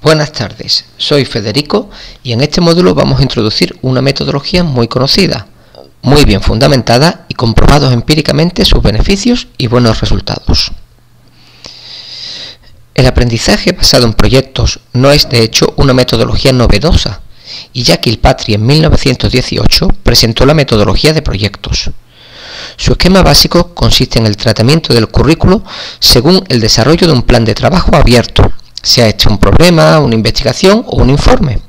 Buenas tardes, soy Federico y en este módulo vamos a introducir una metodología muy conocida, muy bien fundamentada y comprobados empíricamente sus beneficios y buenos resultados. El aprendizaje basado en proyectos no es de hecho una metodología novedosa, y Jack Kilpatrick en 1918 presentó la metodología de proyectos. Su esquema básico consiste en el tratamiento del currículo según el desarrollo de un plan de trabajo abierto, sea este un problema, una investigación o un informe,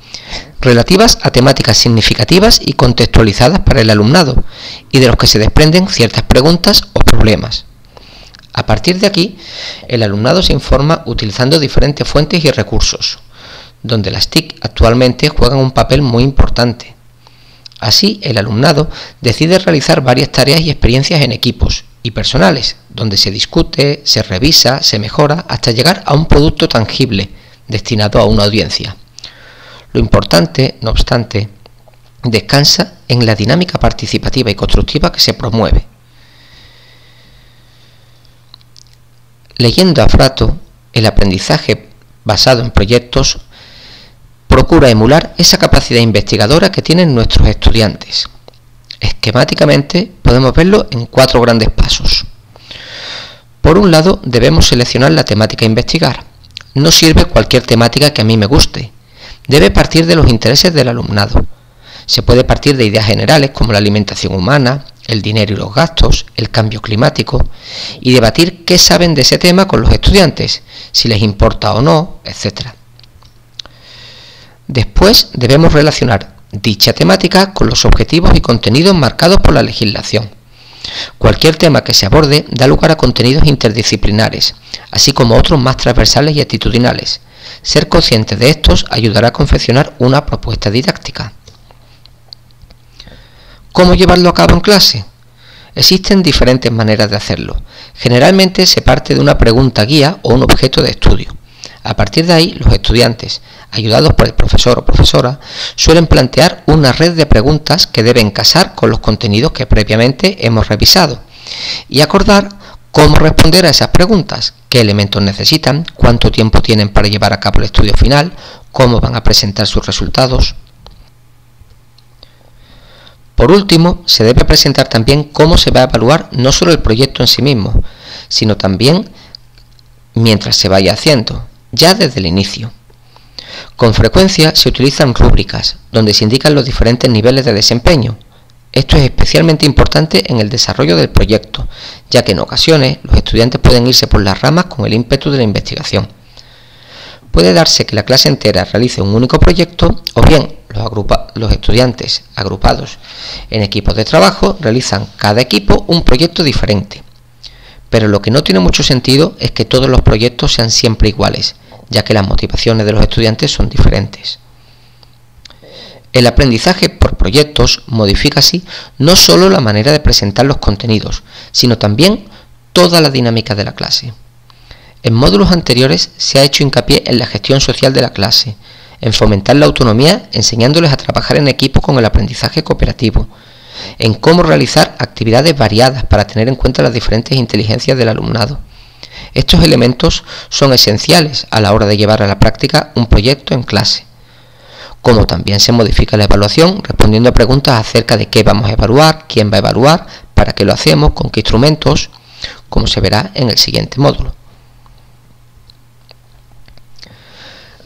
relativas a temáticas significativas y contextualizadas para el alumnado, y de los que se desprenden ciertas preguntas o problemas. A partir de aquí, el alumnado se informa utilizando diferentes fuentes y recursos, donde las TIC actualmente juegan un papel muy importante. Así, el alumnado decide realizar varias tareas y experiencias en equipos y personales, donde se discute, se revisa, se mejora, hasta llegar a un producto tangible, destinado a una audiencia. Lo importante, no obstante, descansa en la dinámica participativa y constructiva que se promueve. Leyendo a Frato, el aprendizaje basado en proyectos procura emular esa capacidad investigadora que tienen nuestros estudiantes. Esquemáticamente podemos verlo en 4 grandes pasos. Por un lado, debemos seleccionar la temática a investigar. No sirve cualquier temática que a mí me guste. Debe partir de los intereses del alumnado. Se puede partir de ideas generales como la alimentación humana, el dinero y los gastos, el cambio climático, y debatir qué saben de ese tema con los estudiantes, si les importa o no, etc. Después debemos relacionar dicha temática con los objetivos y contenidos marcados por la legislación. Cualquier tema que se aborde da lugar a contenidos interdisciplinares, así como otros más transversales y actitudinales. Ser consciente de estos ayudará a confeccionar una propuesta didáctica. ¿Cómo llevarlo a cabo en clase? Existen diferentes maneras de hacerlo. Generalmente se parte de una pregunta guía o un objeto de estudio. A partir de ahí, los estudiantes, ayudados por el profesor o profesora, suelen plantear una red de preguntas que deben casar con los contenidos que previamente hemos revisado y acordar cómo responder a esas preguntas, qué elementos necesitan, cuánto tiempo tienen para llevar a cabo el estudio final, cómo van a presentar sus resultados. Por último, se debe presentar también cómo se va a evaluar no solo el proyecto en sí mismo, sino también mientras se vaya haciendo, ya desde el inicio. Con frecuencia se utilizan rúbricas, donde se indican los diferentes niveles de desempeño. Esto es especialmente importante en el desarrollo del proyecto, ya que en ocasiones los estudiantes pueden irse por las ramas con el ímpetu de la investigación. Puede darse que la clase entera realice un único proyecto, o bien los estudiantes agrupados en equipos de trabajo realizan cada equipo un proyecto diferente. Pero lo que no tiene mucho sentido es que todos los proyectos sean siempre iguales, ya que las motivaciones de los estudiantes son diferentes. El aprendizaje por proyectos modifica así no solo la manera de presentar los contenidos, sino también toda la dinámica de la clase. En módulos anteriores se ha hecho hincapié en la gestión social de la clase, en fomentar la autonomía enseñándoles a trabajar en equipo con el aprendizaje cooperativo, en cómo realizar actividades variadas para tener en cuenta las diferentes inteligencias del alumnado. Estos elementos son esenciales a la hora de llevar a la práctica un proyecto en clase. Como también se modifica la evaluación respondiendo a preguntas acerca de qué vamos a evaluar, quién va a evaluar, para qué lo hacemos, con qué instrumentos, como se verá en el siguiente módulo.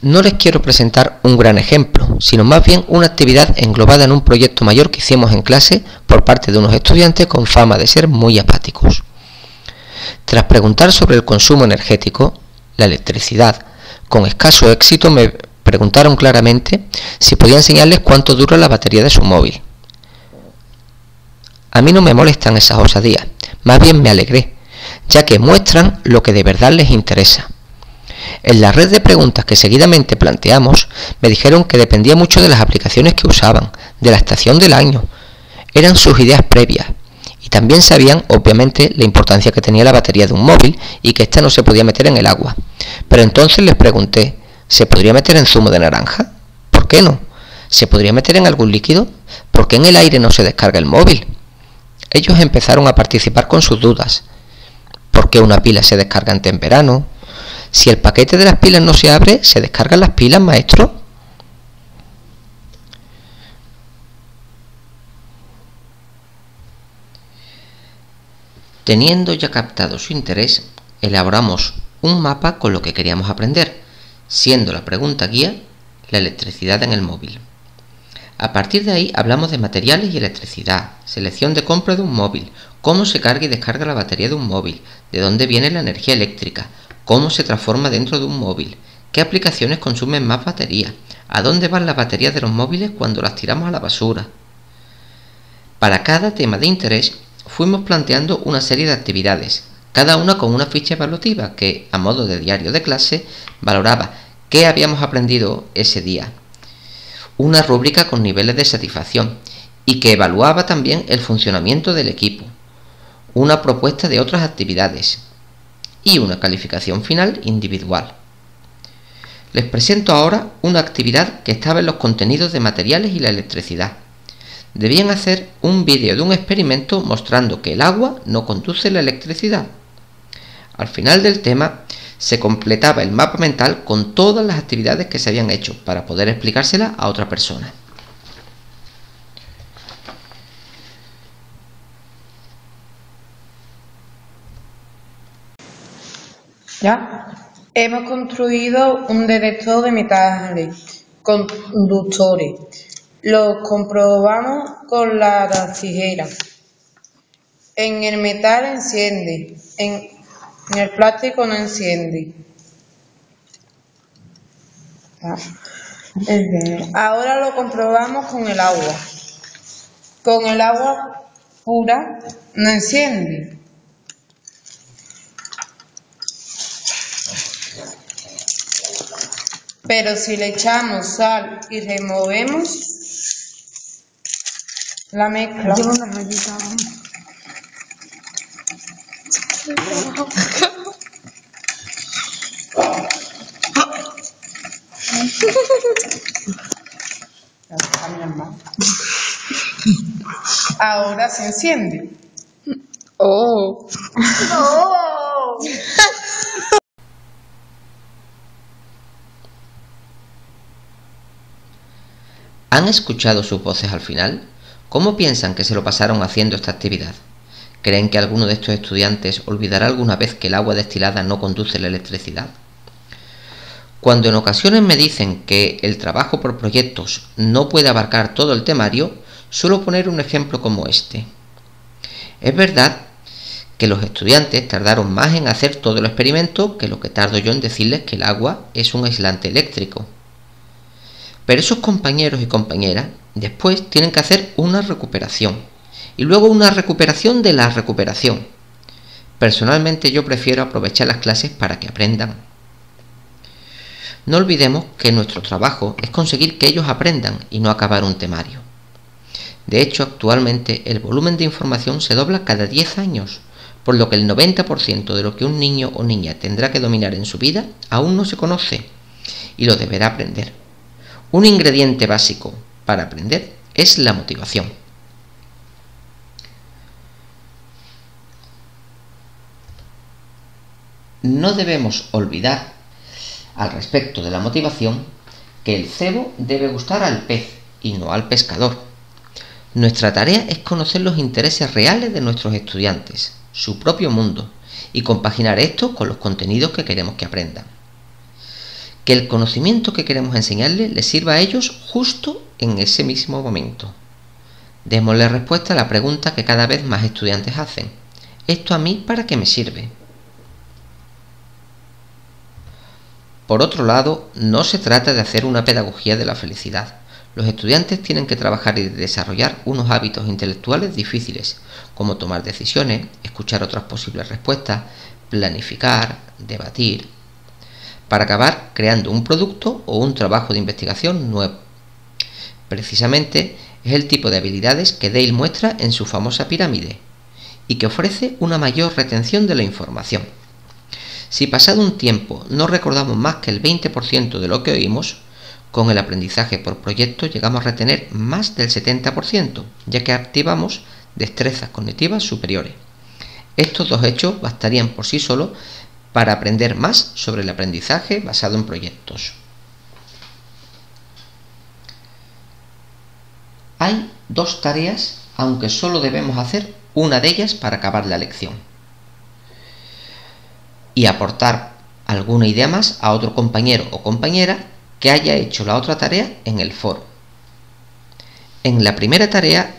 No les quiero presentar un gran ejemplo, sino más bien una actividad englobada en un proyecto mayor que hicimos en clase por parte de unos estudiantes con fama de ser muy apáticos. Tras preguntar sobre el consumo energético, la electricidad, con escaso éxito me preguntaron claramente si podía enseñarles cuánto dura la batería de su móvil. A mí no me molestan esas osadías, más bien me alegré, ya que muestran lo que de verdad les interesa. En la red de preguntas que seguidamente planteamos, me dijeron que dependía mucho de las aplicaciones que usaban, de la estación del año. Eran sus ideas previas. Y también sabían, obviamente, la importancia que tenía la batería de un móvil y que ésta no se podía meter en el agua. Pero entonces les pregunté, ¿se podría meter en zumo de naranja? ¿Por qué no? ¿Se podría meter en algún líquido? ¿Por qué en el aire no se descarga el móvil? Ellos empezaron a participar con sus dudas. ¿Por qué una pila se descarga antes en verano? Si el paquete de las pilas no se abre, ¿se descargan las pilas, maestro? Teniendo ya captado su interés, elaboramos un mapa con lo que queríamos aprender, siendo la pregunta guía la electricidad en el móvil. A partir de ahí hablamos de materiales y electricidad, selección de compra de un móvil, cómo se carga y descarga la batería de un móvil, de dónde viene la energía eléctrica, cómo se transforma dentro de un móvil, qué aplicaciones consumen más batería, a dónde van las baterías de los móviles cuando las tiramos a la basura. Para cada tema de interés fuimos planteando una serie de actividades, cada una con una ficha evaluativa que, a modo de diario de clase, valoraba qué habíamos aprendido ese día, una rúbrica con niveles de satisfacción y que evaluaba también el funcionamiento del equipo, una propuesta de otras actividades y una calificación final individual. Les presento ahora una actividad que estaba en los contenidos de materiales y la electricidad. Debían hacer un vídeo de un experimento mostrando que el agua no conduce la electricidad. Al final del tema se completaba el mapa mental con todas las actividades que se habían hecho para poder explicárselas a otra persona. ¿Ya? Hemos construido un detector de metales conductores. Lo comprobamos con la tijera. En el metal enciende, en el plástico no enciende. Ahora lo comprobamos con el agua. Con el agua pura no enciende. Pero si le echamos sal y removemos la mezcla, ahora se enciende. Oh. ¡Oh! ¿Han escuchado sus voces al final? ¿Cómo piensan que se lo pasaron haciendo esta actividad? ¿Creen que alguno de estos estudiantes olvidará alguna vez que el agua destilada no conduce la electricidad? Cuando en ocasiones me dicen que el trabajo por proyectos no puede abarcar todo el temario, suelo poner un ejemplo como este. Es verdad que los estudiantes tardaron más en hacer todo el experimento que lo que tardo yo en decirles que el agua es un aislante eléctrico. Pero esos compañeros y compañeras después tienen que hacer una recuperación y luego una recuperación de la recuperación. Personalmente yo prefiero aprovechar las clases para que aprendan. No olvidemos que nuestro trabajo es conseguir que ellos aprendan y no acabar un temario. De hecho, actualmente el volumen de información se dobla cada 10 años, por lo que el 90% de lo que un niño o niña tendrá que dominar en su vida aún no se conoce y lo deberá aprender. Un ingrediente básico para aprender es la motivación. No debemos olvidar, al respecto de la motivación, que el cebo debe gustar al pez y no al pescador. Nuestra tarea es conocer los intereses reales de nuestros estudiantes, su propio mundo, y compaginar esto con los contenidos que queremos que aprendan. Que el conocimiento que queremos enseñarles les sirva a ellos justo en ese mismo momento. Démosle respuesta a la pregunta que cada vez más estudiantes hacen. ¿Esto a mí para qué me sirve? Por otro lado, no se trata de hacer una pedagogía de la felicidad. Los estudiantes tienen que trabajar y desarrollar unos hábitos intelectuales difíciles, como tomar decisiones, escuchar otras posibles respuestas, planificar, debatir, para acabar creando un producto o un trabajo de investigación nuevo. Precisamente es el tipo de habilidades que Dale muestra en su famosa pirámide y que ofrece una mayor retención de la información. Si pasado un tiempo no recordamos más que el 20% de lo que oímos, con el aprendizaje por proyecto llegamos a retener más del 70%, ya que activamos destrezas cognitivas superiores. Estos dos hechos bastarían por sí solos para aprender más sobre el aprendizaje basado en proyectos. Hay 2 tareas, aunque solo debemos hacer una de ellas para acabar la lección y aportar alguna idea más a otro compañero o compañera que haya hecho la otra tarea en el foro. En la primera tarea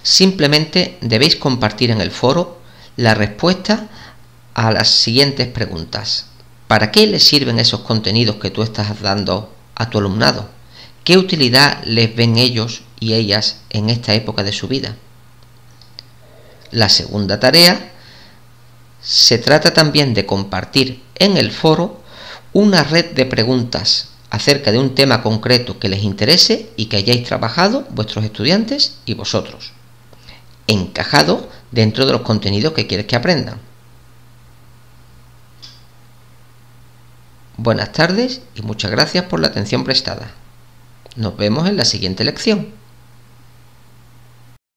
simplemente debéis compartir en el foro la respuesta a las siguientes preguntas. ¿Para qué les sirven esos contenidos que tú estás dando a tu alumnado? ¿Qué utilidad les ven ellos y ellas en esta época de su vida? La segunda tarea se trata también de compartir en el foro una red de preguntas acerca de un tema concreto que les interese y que hayáis trabajado vuestros estudiantes y vosotros, encajado dentro de los contenidos que quieres que aprendan. Buenas tardes y muchas gracias por la atención prestada. Nos vemos en la siguiente lección.